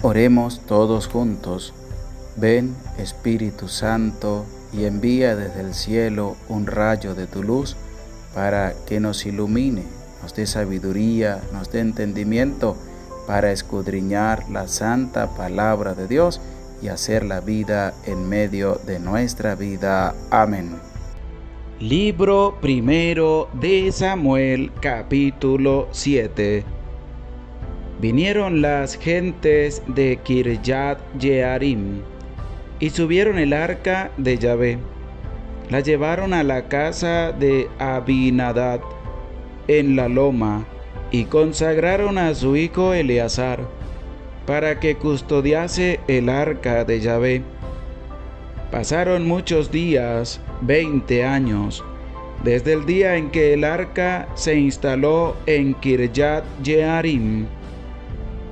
Oremos todos juntos. Ven, Espíritu Santo, y envía desde el cielo un rayo de tu luz para que nos ilumine, nos dé sabiduría, nos dé entendimiento para escudriñar la santa palabra de Dios y hacer la vida en medio de nuestra vida. Amén. Libro primero de Samuel, capítulo 7. Vinieron las gentes de Kirjat Jearim y subieron el arca de Yahvé. La llevaron a la casa de Abinadab en la loma y consagraron a su hijo Eleazar para que custodiase el arca de Yahvé. Pasaron muchos días, 20 años, desde el día en que el arca se instaló en Kirjat Jearim,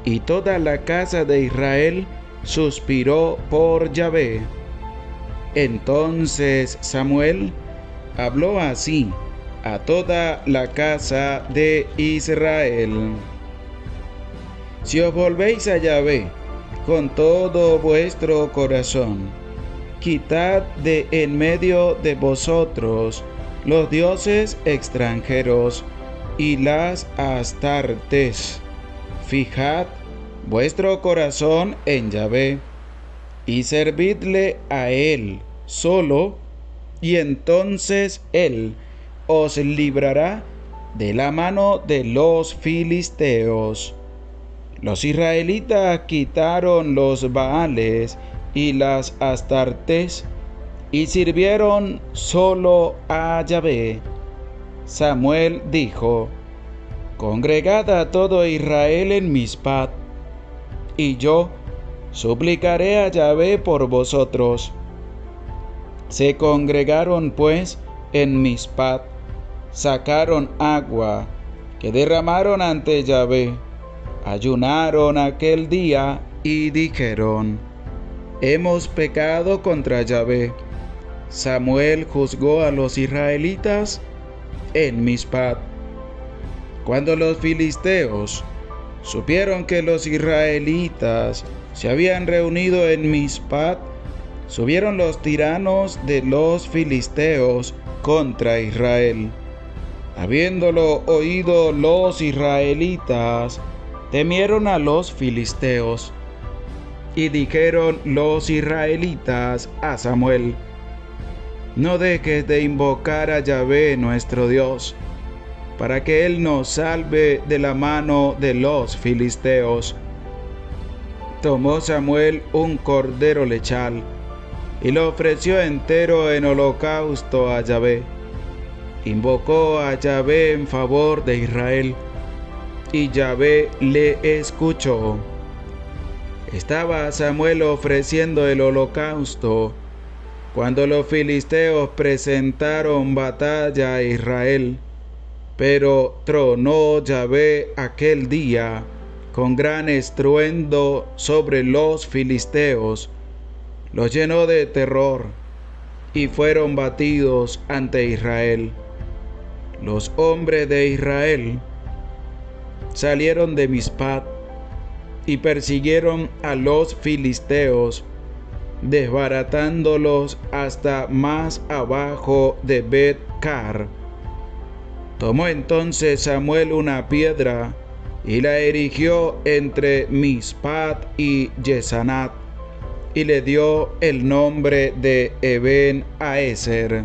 y toda la casa de Israel suspiró por Yahvé. Entonces Samuel habló así a toda la casa de Israel: Si os volvéis a Yahvé con todo vuestro corazón, quitad de en medio de vosotros los dioses extranjeros y las astartes. Fijad vuestro corazón en Yahvé y servidle a Él solo, y entonces Él os librará de la mano de los filisteos. Los israelitas quitaron los Baales y las astartes y sirvieron solo a Yahvé. Samuel dijo: Congregad a todo Israel en Mizpat, y yo suplicaré a Yahvé por vosotros. Se congregaron pues en Mizpat, sacaron agua que derramaron ante Yahvé, ayunaron aquel día y dijeron: Hemos pecado contra Yahvé. Samuel juzgó a los israelitas en Mizpat. Cuando los filisteos supieron que los israelitas se habían reunido en Mizpat, subieron los tiranos de los filisteos contra Israel. Habiéndolo oído los israelitas, temieron a los filisteos. Y dijeron los israelitas a Samuel: No dejes de invocar a Yahvé nuestro Dios, para que Él nos salve de la mano de los filisteos. Tomó Samuel un cordero lechal y lo ofreció entero en holocausto a Yahvé. Invocó a Yahvé en favor de Israel, y Yahvé le escuchó. Estaba Samuel ofreciendo el holocausto cuando los filisteos presentaron batalla a Israel. Pero tronó Yahvé aquel día con gran estruendo sobre los filisteos, los llenó de terror, y fueron batidos ante Israel. Los hombres de Israel salieron de Mizpat y persiguieron a los filisteos, desbaratándolos hasta más abajo de Bet-car. Tomó entonces Samuel una piedra y la erigió entre Mizpat y Yesanat, y le dio el nombre de Eben-Aezer,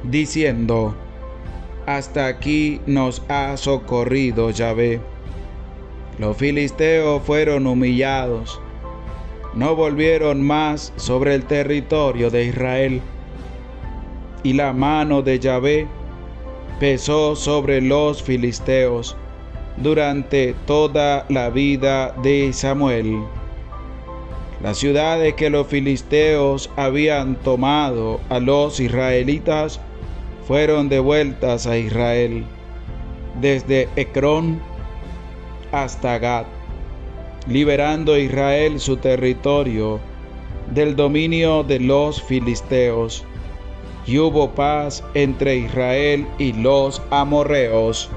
diciendo: Hasta aquí nos ha socorrido Yahvé. Los filisteos fueron humillados, no volvieron más sobre el territorio de Israel, y la mano de Yahvé pesó sobre los filisteos durante toda la vida de Samuel. Las ciudades que los filisteos habían tomado a los israelitas fueron devueltas a Israel, desde Ecrón hasta Gat, liberando Israel su territorio del dominio de los filisteos. Y hubo paz entre Israel y los amorreos.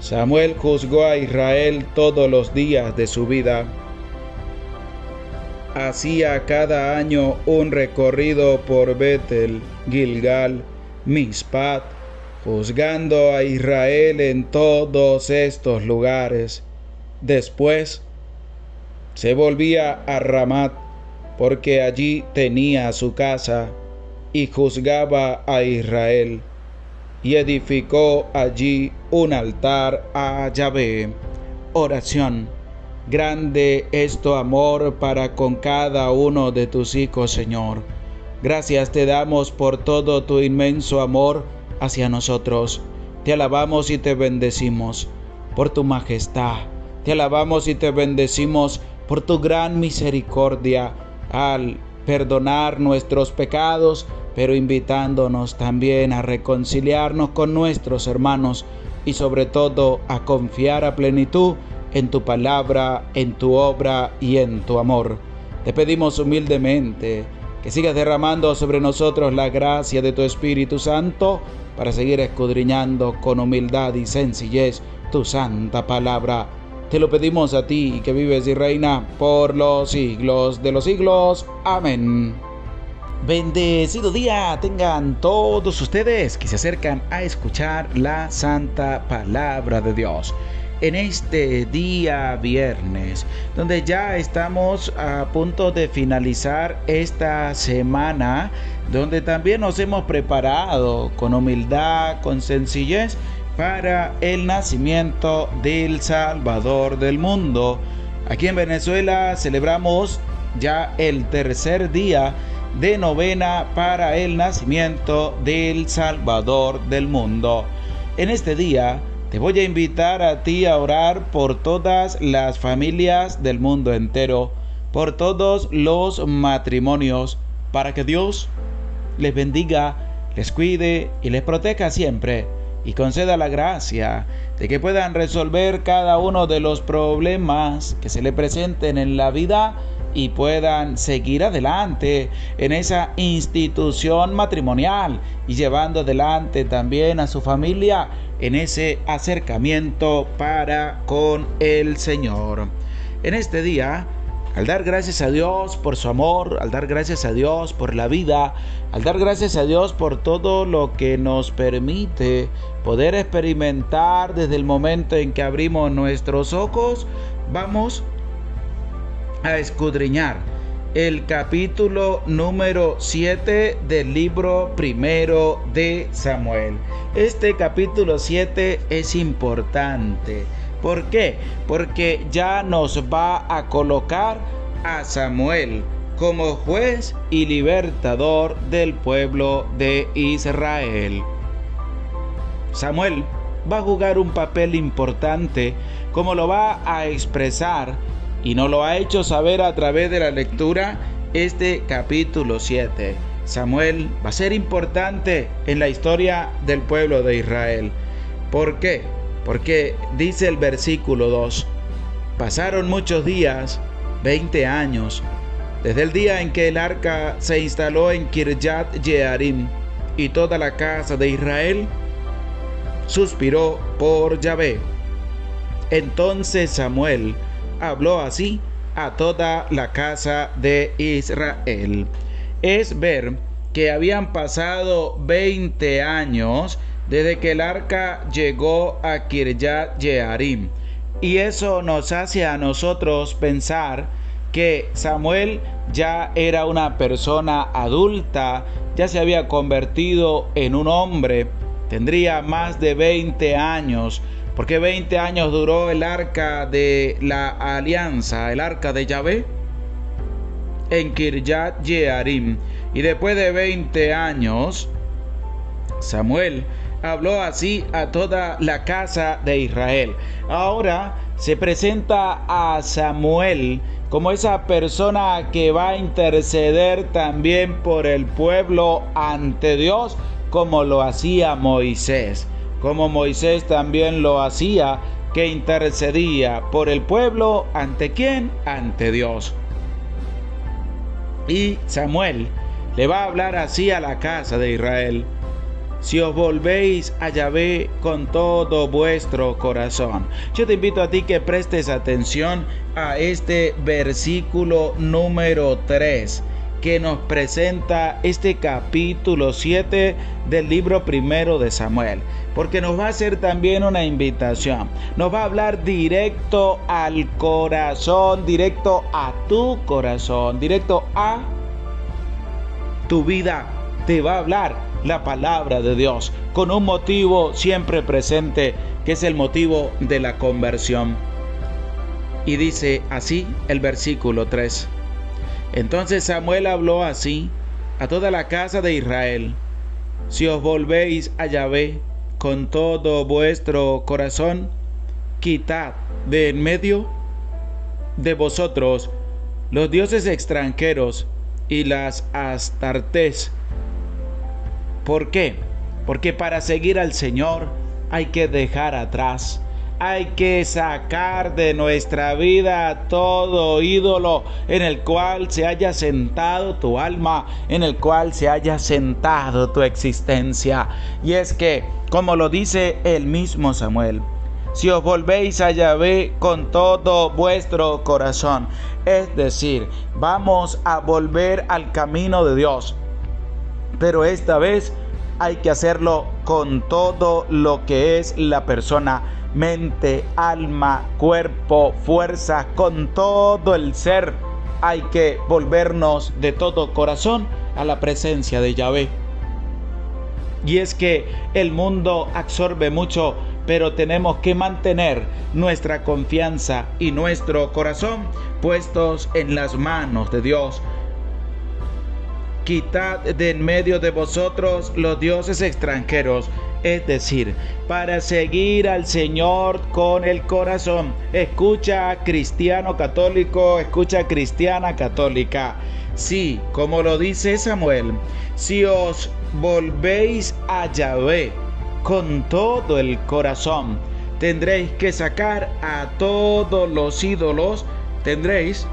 Samuel juzgó a Israel todos los días de su vida, hacía cada año un recorrido por Betel, Gilgal, Mispat, juzgando a Israel en todos estos lugares. Después se volvía a Ramat, porque allí tenía su casa, y juzgaba a Israel, y edificó allí un altar a Yahvé. Oración. Grande es tu amor para con cada uno de tus hijos, Señor. Gracias te damos por todo tu inmenso amor hacia nosotros. Te alabamos y te bendecimos por tu majestad. Te alabamos y te bendecimos por tu gran misericordia al perdonar nuestros pecados, pero invitándonos también a reconciliarnos con nuestros hermanos y sobre todo a confiar a plenitud en tu palabra, en tu obra y en tu amor. Te pedimos humildemente que sigas derramando sobre nosotros la gracia de tu Espíritu Santo para seguir escudriñando con humildad y sencillez tu santa palabra. Te lo pedimos a ti, que vives y reina por los siglos de los siglos. Amén. Bendecido día tengan todos ustedes que se acercan a escuchar la santa palabra de Dios. En este día viernes, donde ya estamos a punto de finalizar esta semana, donde también nos hemos preparado con humildad, con sencillez, para el nacimiento del Salvador del mundo. Aquí en Venezuela celebramos ya el tercer día de novena para el nacimiento del Salvador del mundo. En este día te voy a invitar a ti a orar por todas las familias del mundo entero, por todos los matrimonios, para que Dios les bendiga, les cuide y les proteja siempre, y conceda la gracia de que puedan resolver cada uno de los problemas que se le presenten en la vida y puedan seguir adelante en esa institución matrimonial y llevando adelante también a su familia en ese acercamiento para con el Señor. En este día, al dar gracias a Dios por su amor, al dar gracias a Dios por la vida, al dar gracias a Dios por todo lo que nos permite poder experimentar desde el momento en que abrimos nuestros ojos, vamos a escudriñar el capítulo número 7 del libro primero de Samuel. Este capítulo 7 es importante. ¿Por qué? Porque ya nos va a colocar a Samuel como juez y libertador del pueblo de Israel. Samuel va a jugar un papel importante, como lo va a expresar y nos lo ha hecho saber a través de la lectura este capítulo 7. Samuel va a ser importante en la historia del pueblo de Israel. ¿Por qué? Porque dice el versículo 2, pasaron muchos días, 20 años, desde el día en que el arca se instaló en Kirjat Jearim, y toda la casa de Israel suspiró por Yahvé. Entonces Samuel habló así a toda la casa de Israel. Es ver que habían pasado 20 años desde que el arca llegó a Kirjat Jearim. Y eso nos hace a nosotros pensar que Samuel ya era una persona adulta, ya se había convertido en un hombre, tendría más de 20 años, porque 20 años duró el arca de la alianza, el arca de Yahvé, en Kirjat Jearim. Y después de 20 años, Samuel habló así a toda la casa de Israel. Ahora se presenta a Samuel como esa persona que va a interceder también por el pueblo ante Dios, como lo hacía Moisés. Como Moisés también lo hacía, que intercedía por el pueblo, ¿ante quién? Ante Dios. Y Samuel le va a hablar así a la casa de Israel. si os volvéis a Yahvé con todo vuestro corazón. Yo te invito a ti que prestes atención a este versículo número 3, que nos presenta este capítulo 7 del libro primero de Samuel, porque nos va a hacer también una invitación, nos va a hablar directo al corazón, directo a tu corazón, directo a tu vida. Te va a hablar la palabra de Dios con un motivo siempre presente, que es el motivo de la conversión. Y dice así el versículo 3. Entonces Samuel habló así a toda la casa de Israel: si os volvéis a Yahvé con todo vuestro corazón, quitad de en medio de vosotros los dioses extranjeros y las astartés. ¿Por qué? Porque para seguir al Señor hay que dejar atrás, hay que sacar de nuestra vida todo ídolo en el cual se haya sentado tu alma, en el cual se haya sentado tu existencia. Y es que, como lo dice el mismo Samuel, si os volvéis a Yahvé con todo vuestro corazón, es decir, vamos a volver al camino de Dios, pero esta vez hay que hacerlo con todo lo que es la persona: mente, alma, cuerpo, fuerza, con todo el ser. Hay que volvernos de todo corazón a la presencia de Yahvé. Y es que el mundo absorbe mucho, pero tenemos que mantener nuestra confianza y nuestro corazón puestos en las manos de Dios. Quitad de en medio de vosotros los dioses extranjeros, es decir, para seguir al Señor con el corazón. Escucha, cristiano católico, escucha, cristiana católica. Sí, como lo dice Samuel, si os volvéis a Yahvé con todo el corazón, tendréis que sacar a todos los ídolos, tendréis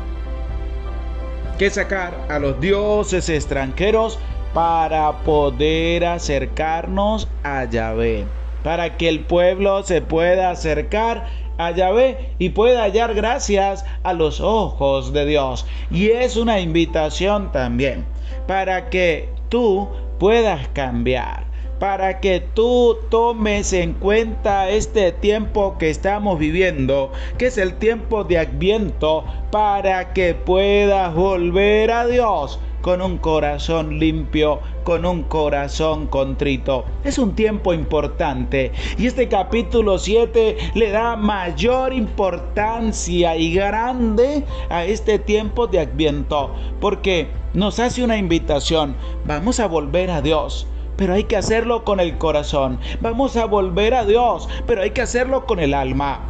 que sacar a los dioses extranjeros para poder acercarnos a Yahvé, para que el pueblo se pueda acercar a Yahvé y pueda hallar gracias a los ojos de Dios. Y es una invitación también para que tú puedas cambiar, para que tú tomes en cuenta este tiempo que estamos viviendo, que es el tiempo de Adviento, para que puedas volver a Dios con un corazón limpio, con un corazón contrito. Es un tiempo importante y este capítulo 7 le da mayor importancia y grande a este tiempo de Adviento, porque nos hace una invitación: vamos a volver a Dios, pero hay que hacerlo con el corazón. Vamos a volver a Dios, pero hay que hacerlo con el alma.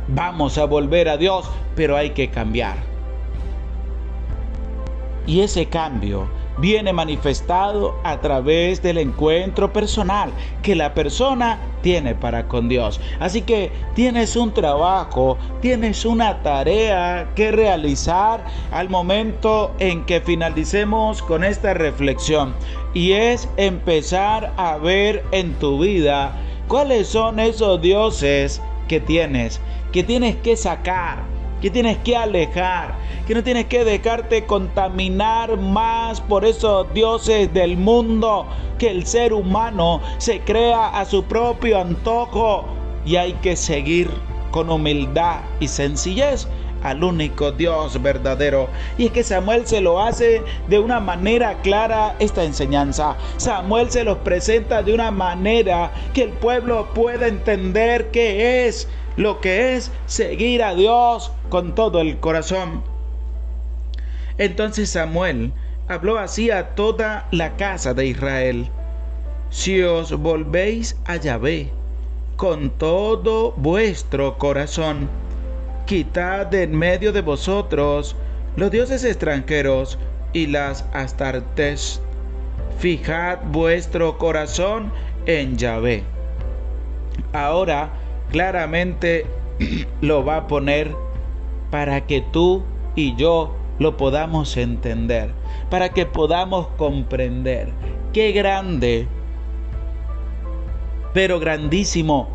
Vamos a volver a Dios, pero hay que cambiar. Y ese cambio viene manifestado a través del encuentro personal que la persona tiene para con Dios. Así que tienes un trabajo, tienes una tarea que realizar al momento en que finalicemos con esta reflexión, y es empezar a ver en tu vida cuáles son esos dioses que tienes que sacar, que tienes que alejar, que no tienes que dejarte contaminar más por esos dioses del mundo, que el ser humano se crea a su propio antojo, y hay que seguir con humildad y sencillez al único Dios verdadero. Y es que Samuel se lo hace de una manera clara esta enseñanza. Samuel se los presenta de una manera que el pueblo pueda entender qué es lo que es seguir a Dios con todo el corazón. Entonces Samuel habló así a toda la casa de Israel: si os volvéis a Yahvé con todo vuestro corazón, quitad de en medio de vosotros los dioses extranjeros y las astartés. Fijad vuestro corazón en Yahvé. Ahora claramente lo va a poner para que tú y yo lo podamos entender, para que podamos comprender qué grande pero grandísimo,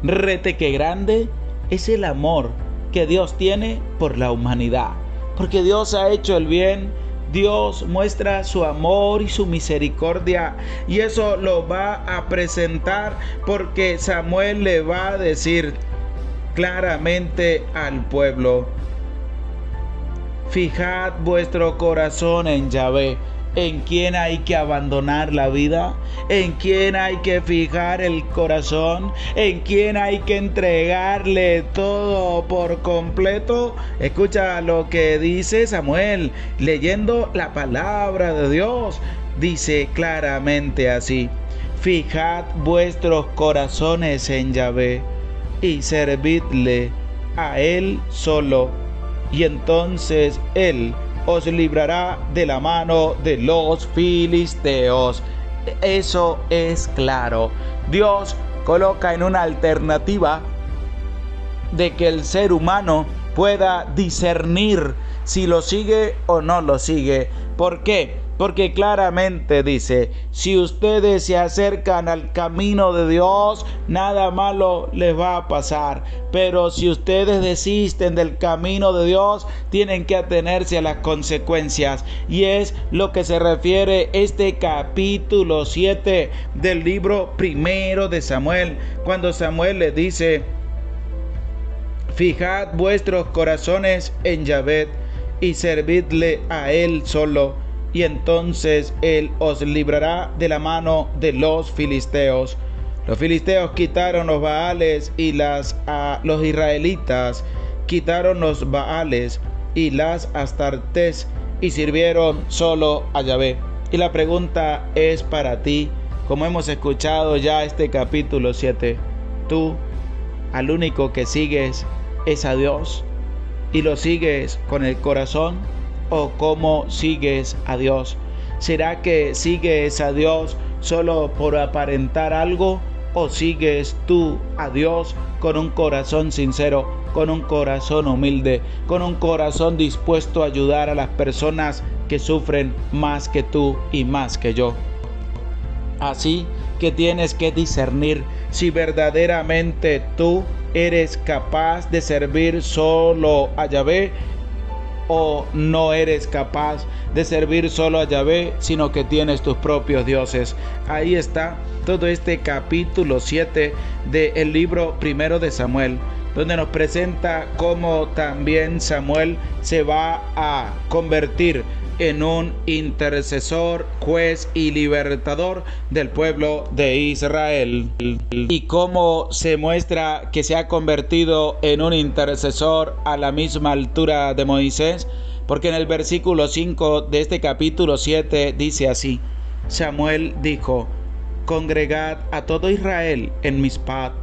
rete que grande es el amor que Dios tiene por la humanidad. Porque Dios ha hecho el bien, Dios muestra su amor y su misericordia, y eso lo va a presentar porque Samuel le va a decir claramente al pueblo: fijad vuestro corazón en Yahvé. ¿En quién hay que abandonar la vida? ¿En quién hay que fijar el corazón? ¿En quién hay que entregarle todo por completo? Escucha lo que dice Samuel, leyendo la palabra de Dios. Dice claramente así: fijad vuestros corazones en Yahvé y servidle a Él solo, y entonces Él os librará de la mano de los filisteos. Eso es claro. Dios coloca en una alternativa de que el ser humano pueda discernir si lo sigue o no lo sigue. ¿Por qué? Porque claramente dice: si ustedes se acercan al camino de Dios, nada malo les va a pasar. Pero si ustedes desisten del camino de Dios, tienen que atenerse a las consecuencias. Y es lo que se refiere este capítulo 7 del libro primero de Samuel, cuando Samuel le dice: fijad vuestros corazones en Yahvé y servidle a Él solo, y entonces Él os librará de la mano de los filisteos. Los filisteos quitaron los Baales y los israelitas quitaron los Baales y las Astartes y sirvieron solo a Yahvé. Y la pregunta es para ti, como hemos escuchado ya este capítulo 7, ¿tú al único que sigues es a Dios y lo sigues con el corazón? ¿O cómo sigues a Dios? ¿Será que sigues a Dios solo por aparentar algo? ¿O sigues tú a Dios con un corazón sincero, con un corazón humilde, con un corazón dispuesto a ayudar a las personas que sufren más que tú y más que yo? Así que tienes que discernir si verdaderamente tú eres capaz de servir solo a Yahvé, o no eres capaz de servir solo a Yahvé, sino que tienes tus propios dioses. Ahí está todo este capítulo 7 del libro primero de Samuel, donde nos presenta cómo también Samuel se va a convertir en un intercesor, juez y libertador del pueblo de Israel. Y cómo se muestra que se ha convertido en un intercesor a la misma altura de Moisés, porque en el versículo 5 de este capítulo 7 dice así: Samuel dijo: congregad a todo Israel en Mizpah,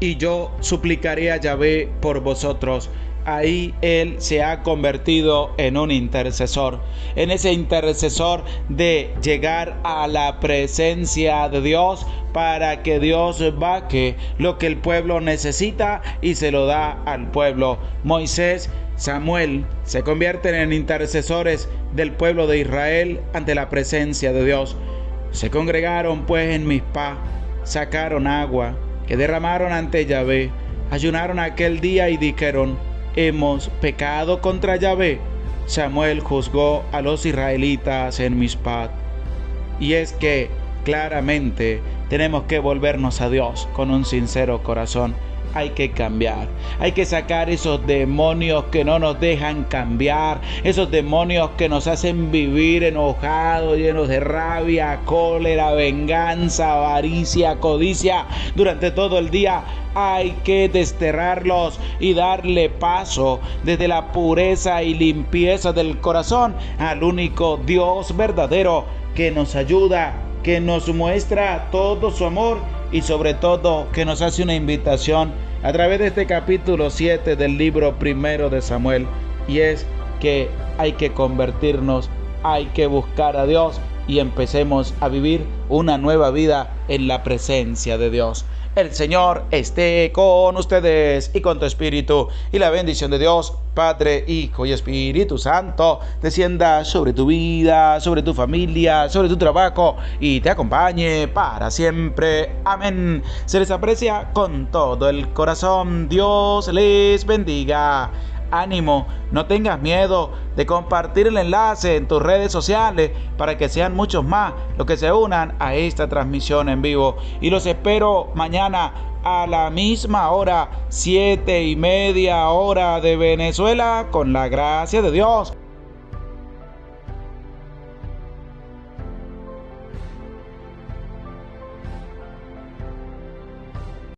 y yo suplicaré a Yahvé por vosotros. Ahí él se ha convertido en un intercesor, en ese intercesor de llegar a la presencia de Dios para que Dios vaque lo que el pueblo necesita y se lo da al pueblo. Moisés, Samuel se convierten en intercesores del pueblo de Israel ante la presencia de Dios. Se congregaron pues en Mizpah, sacaron agua que derramaron ante Yahvé, ayunaron aquel día y dijeron: hemos pecado contra Yahvé. Samuel juzgó a los israelitas en Mizpah. Y es que claramente tenemos que volvernos a Dios con un sincero corazón. Hay que cambiar, hay que sacar esos demonios que no nos dejan cambiar, esos demonios que nos hacen vivir enojados, llenos de rabia, cólera, venganza, avaricia, codicia durante todo el día. Hay que desterrarlos y darle paso desde la pureza y limpieza del corazón al único Dios verdadero que nos ayuda, que nos muestra todo su amor y sobre todo que nos hace una invitación a través de este capítulo 7 del libro primero de Samuel, y es que hay que convertirnos, hay que buscar a Dios y empecemos a vivir una nueva vida en la presencia de Dios. El Señor esté con ustedes y con tu espíritu, y la bendición de Dios, Padre, Hijo y Espíritu Santo, descienda sobre tu vida, sobre tu familia, sobre tu trabajo y te acompañe para siempre. Amén. Se les aprecia con todo el corazón. Dios les bendiga. Ánimo, no tengas miedo de compartir el enlace en tus redes sociales para que sean muchos más los que se unan a esta transmisión en vivo. Y los espero mañana a la misma hora, 7:30 hora de Venezuela, con la gracia de Dios.